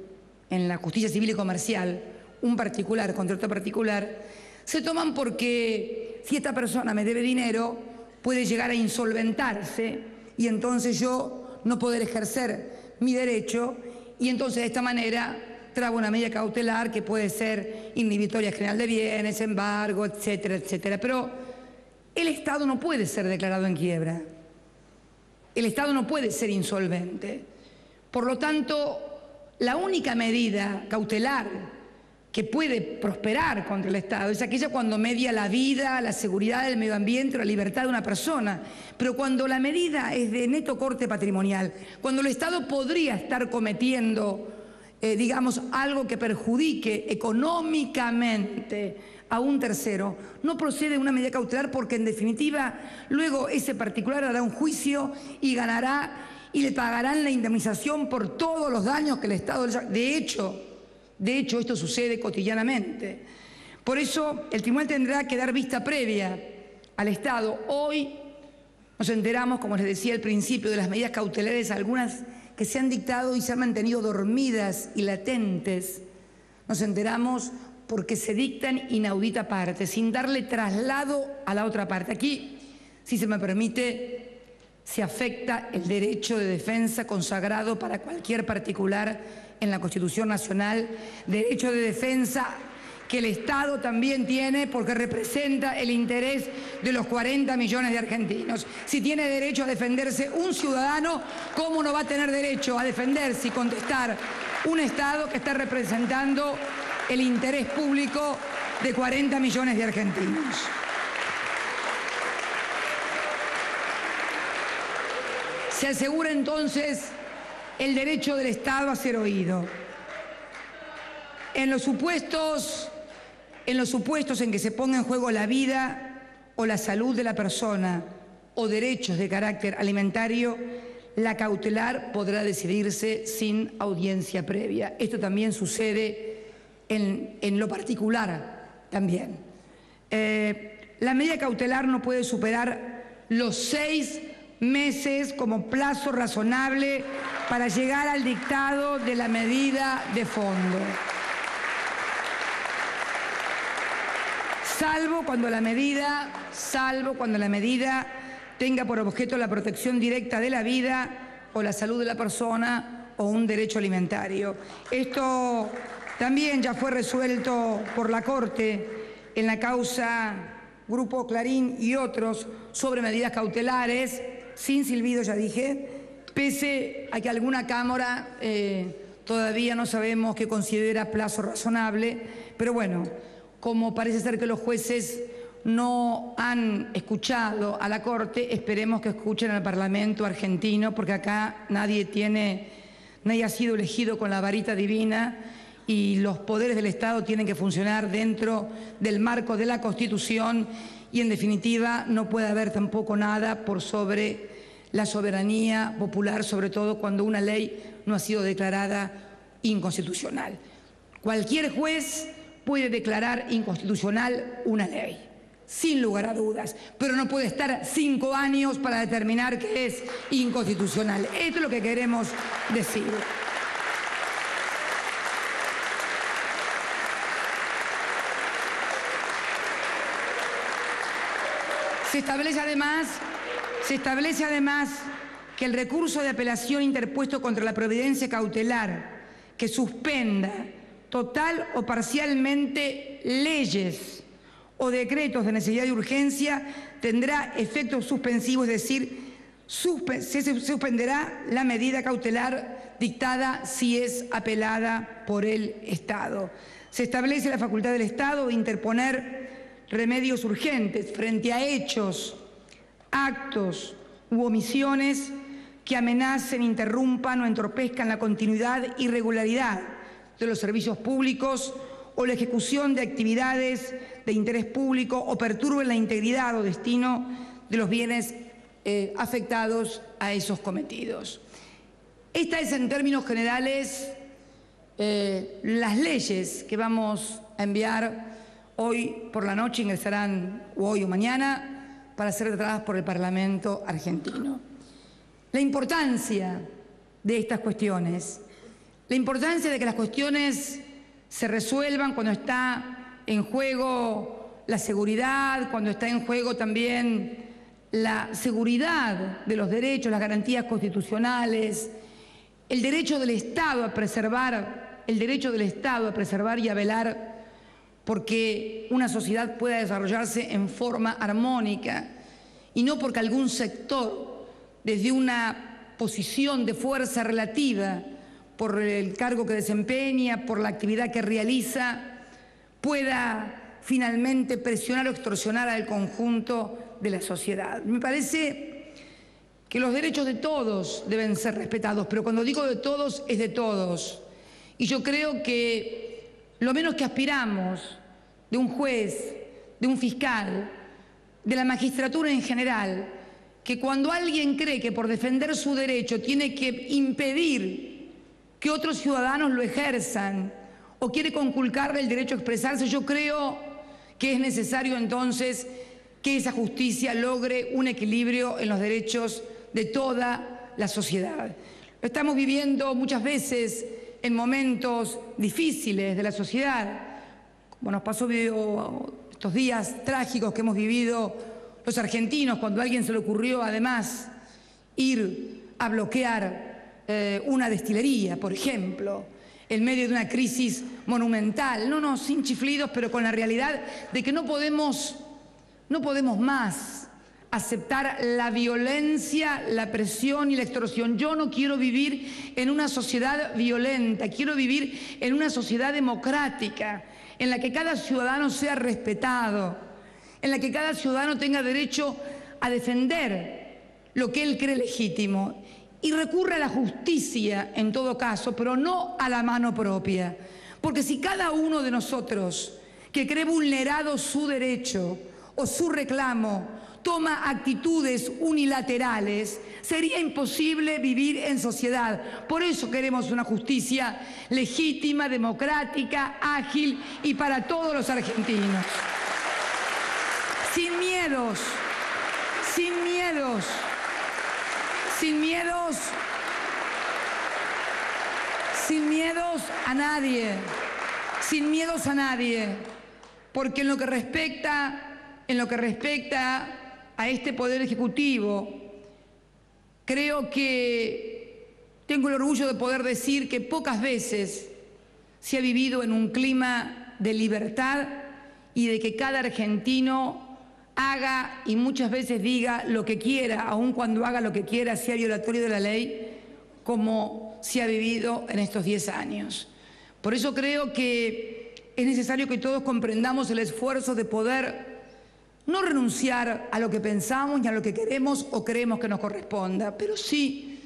en la justicia civil y comercial, un particular contra otro particular, se toman porque si esta persona me debe dinero, puede llegar a insolventarse y entonces yo no poder ejercer mi derecho y entonces de esta manera traba una medida cautelar que puede ser inhibitoria general de bienes, embargo, etcétera, etcétera. Pero el Estado no puede ser declarado en quiebra. El Estado no puede ser insolvente. Por lo tanto, la única medida cautelar que puede prosperar contra el Estado, es aquella cuando media la vida, la seguridad del medio ambiente o la libertad de una persona. Pero cuando la medida es de neto corte patrimonial, cuando el Estado podría estar cometiendo, digamos, algo que perjudique económicamente a un tercero, no procede una medida cautelar porque, en definitiva, luego ese particular hará un juicio y ganará y le pagarán la indemnización por todos los daños que el Estado... De hecho, esto sucede cotidianamente. Por eso, el tribunal tendrá que dar vista previa al Estado. Hoy nos enteramos, como les decía al principio, de las medidas cautelares, algunas que se han dictado y se han mantenido dormidas y latentes. Nos enteramos porque se dictan inaudita parte, sin darle traslado a la otra parte. Aquí, si se me permite, se afecta el derecho de defensa consagrado para cualquier particular en la Constitución Nacional, derecho de defensa que el Estado también tiene porque representa el interés de los 40 millones de argentinos. Si tiene derecho a defenderse un ciudadano, ¿cómo no va a tener derecho a defenderse y contestar un Estado que está representando el interés público de 40 millones de argentinos? Se asegura entonces el derecho del Estado a ser oído. En los supuestos en que se ponga en juego la vida o la salud de la persona o derechos de carácter alimentario, la cautelar podrá decidirse sin audiencia previa. Esto también sucede en lo particular también. La medida cautelar no puede superar los 6 meses como plazo razonable para llegar al dictado de la medida de fondo. Salvo cuando la medida tenga por objeto la protección directa de la vida o la salud de la persona o un derecho alimentario. Esto también ya fue resuelto por la Corte en la causa Grupo Clarín y otros sobre medidas cautelares, sin silbido, ya dije, pese a que alguna Cámara todavía no sabemos qué considera plazo razonable, pero bueno, como parece ser que los jueces no han escuchado a la Corte, esperemos que escuchen al Parlamento argentino, porque acá nadie ha sido elegido con la varita divina y los poderes del Estado tienen que funcionar dentro del marco de la Constitución y, en definitiva, no puede haber tampoco nada por sobre la soberanía popular, sobre todo cuando una ley no ha sido declarada inconstitucional. Cualquier juez puede declarar inconstitucional una ley, sin lugar a dudas, pero no puede estar 5 años para determinar que es inconstitucional. Esto es lo que queremos decir. Se establece además que el recurso de apelación interpuesto contra la providencia cautelar que suspenda total o parcialmente leyes o decretos de necesidad y urgencia tendrá efectos suspensivos, es decir, se suspenderá la medida cautelar dictada si es apelada por el Estado. Se establece la facultad del Estado de interponer remedios urgentes frente a hechos, actos u omisiones que amenacen, interrumpan o entorpezcan la continuidad y regularidad de los servicios públicos o la ejecución de actividades de interés público o perturben la integridad o destino de los bienes afectados a esos cometidos. Esta es, en términos generales, las leyes que vamos a enviar hoy por la noche, ingresarán hoy o mañana para ser tratadas por el Parlamento argentino. La importancia de estas cuestiones, la importancia de que las cuestiones se resuelvan cuando está en juego la seguridad, cuando está en juego también la seguridad de los derechos, las garantías constitucionales, el derecho del Estado a preservar, y a velar porque una sociedad pueda desarrollarse en forma armónica y no porque algún sector, desde una posición de fuerza relativa, por el cargo que desempeña, por la actividad que realiza, pueda finalmente presionar o extorsionar al conjunto de la sociedad. Me parece que los derechos de todos deben ser respetados, pero cuando digo de todos, es de todos. Y yo creo que lo menos que aspiramos de un juez, de un fiscal, de la magistratura en general, que cuando alguien cree que por defender su derecho tiene que impedir que otros ciudadanos lo ejerzan o quiere conculcarle el derecho a expresarse, yo creo que es necesario entonces que esa justicia logre un equilibrio en los derechos de toda la sociedad. Lo estamos viviendo muchas veces en momentos difíciles de la sociedad, como nos pasó estos días trágicos que hemos vivido los argentinos, cuando a alguien se le ocurrió además ir a bloquear una destilería, por ejemplo, en medio de una crisis monumental. No, sin chiflidos, pero con la realidad de que no podemos más aceptar la violencia, la presión y la extorsión. Yo no quiero vivir en una sociedad violenta, quiero vivir en una sociedad democrática, en la que cada ciudadano sea respetado, en la que cada ciudadano tenga derecho a defender lo que él cree legítimo y recurra a la justicia en todo caso, pero no a la mano propia. Porque si cada uno de nosotros que cree vulnerado su derecho o su reclamo toma actitudes unilaterales, sería imposible vivir en sociedad. Por eso queremos una justicia legítima, democrática, ágil y para todos los argentinos. Sin miedos, sin miedos, sin miedos, sin miedos a nadie, sin miedos a nadie, porque en lo que respecta a este Poder Ejecutivo, creo que tengo el orgullo de poder decir que pocas veces se ha vivido en un clima de libertad y de que cada argentino haga y muchas veces diga lo que quiera, aun cuando haga lo que quiera sea violatorio de la ley, como se ha vivido en estos 10 años. Por eso creo que es necesario que todos comprendamos el esfuerzo de poder no renunciar a lo que pensamos ni a lo que queremos o creemos que nos corresponda, pero sí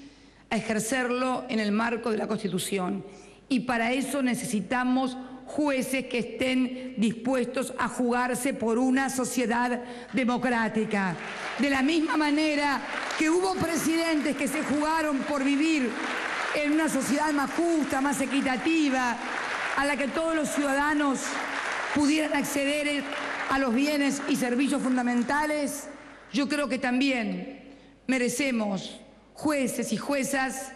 a ejercerlo en el marco de la Constitución. Y para eso necesitamos jueces que estén dispuestos a jugarse por una sociedad democrática. De la misma manera que hubo presidentes que se jugaron por vivir en una sociedad más justa, más equitativa, a la que todos los ciudadanos pudieran acceder a los bienes y servicios fundamentales, yo creo que también merecemos jueces y juezas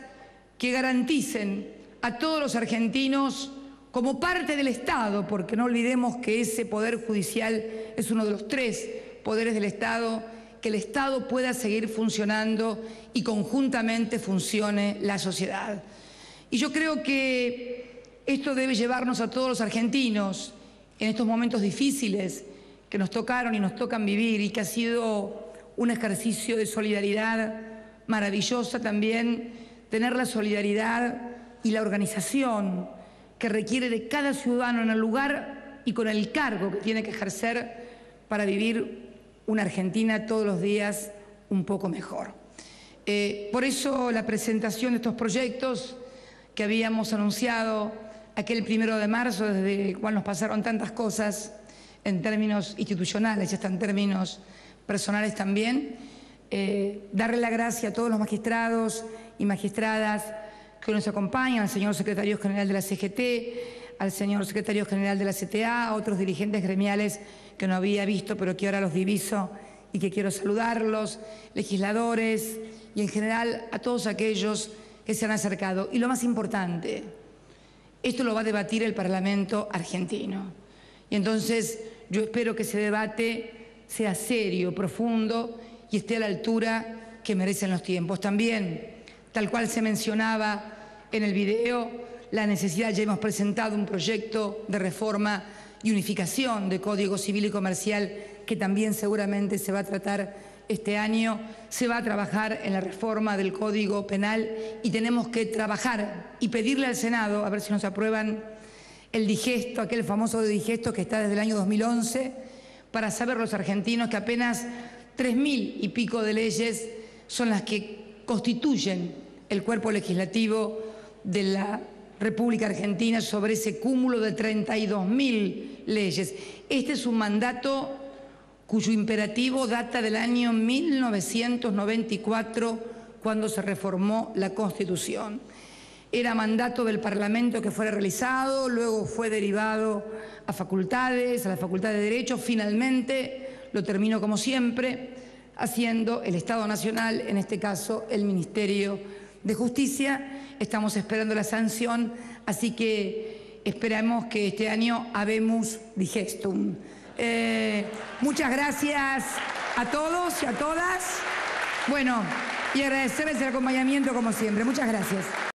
que garanticen a todos los argentinos como parte del Estado, porque no olvidemos que ese Poder Judicial es uno de los 3 poderes del Estado, que el Estado pueda seguir funcionando y conjuntamente funcione la sociedad. Y yo creo que esto debe llevarnos a todos los argentinos en estos momentos difíciles que nos tocaron y nos tocan vivir, y que ha sido un ejercicio de solidaridad maravillosa también, tener la solidaridad y la organización que requiere de cada ciudadano en el lugar y con el cargo que tiene que ejercer para vivir una Argentina todos los días un poco mejor. Por eso la presentación de estos proyectos que habíamos anunciado aquel 1 de marzo, desde el cual nos pasaron tantas cosas en términos institucionales y hasta en términos personales también, darle la gracia a todos los magistrados y magistradas que nos acompañan, al señor secretario general de la CGT, al señor secretario general de la CTA, a otros dirigentes gremiales que no había visto pero que ahora los diviso y que quiero saludarlos, legisladores y en general a todos aquellos que se han acercado. Y lo más importante, esto lo va a debatir el Parlamento argentino. Y entonces yo espero que ese debate sea serio, profundo y esté a la altura que merecen los tiempos. También, tal cual se mencionaba en el video, la necesidad, ya hemos presentado un proyecto de reforma y unificación de Código Civil y Comercial que también seguramente se va a tratar este año. Se va a trabajar en la reforma del Código Penal y tenemos que trabajar y pedirle al Senado, a ver si nos aprueban el digesto, aquel famoso digesto que está desde el año 2011, para saber los argentinos que apenas 3.000 y pico de leyes son las que constituyen el cuerpo legislativo de la República Argentina sobre ese cúmulo de 32.000 leyes. Este es un mandato cuyo imperativo data del año 1994, cuando se reformó la Constitución. Era mandato del Parlamento que fuera realizado, luego fue derivado a facultades, a la Facultad de Derecho, finalmente lo terminó como siempre, haciendo el Estado Nacional, en este caso el Ministerio de Justicia. Estamos esperando la sanción, así que esperamos que este año habemus digestum. Muchas gracias a todos y a todas. Bueno, y agradecerles el acompañamiento como siempre. Muchas gracias.